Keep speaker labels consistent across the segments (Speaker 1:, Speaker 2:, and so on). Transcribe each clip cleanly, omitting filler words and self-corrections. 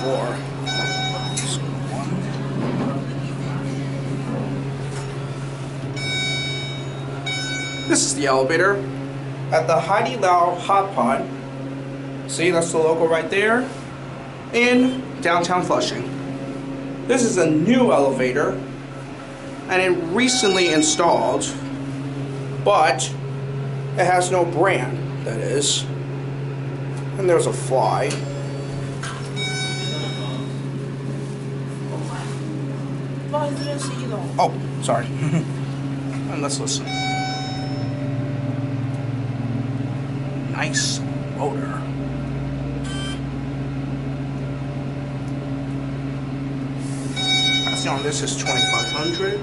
Speaker 1: floor. This is the elevator at the Haidilao hot pot. See, that's the logo right there. In downtown Flushing. This is a new elevator, and it recently installed, but it has no brand, that is. And there's a fly. Oh, sorry. And let's listen. Nice motor. On this is 2,500.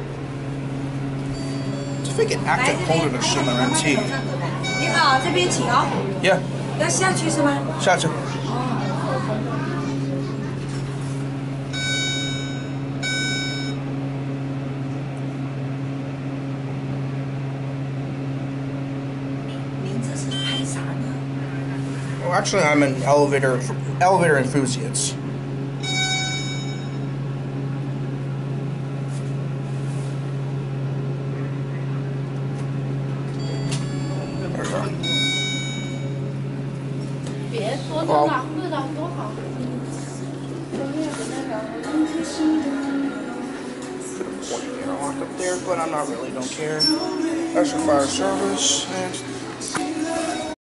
Speaker 1: 这个 active holder 的是 NT。
Speaker 2: 你好，这边请哦。
Speaker 1: Yeah。
Speaker 2: 要下去是吗？
Speaker 1: 下去。
Speaker 2: 您这是拍啥呢？
Speaker 1: Well, actually, I'm an elevator enthusiast. Well, up there, but I'm not really, don't care. That's your fire service. And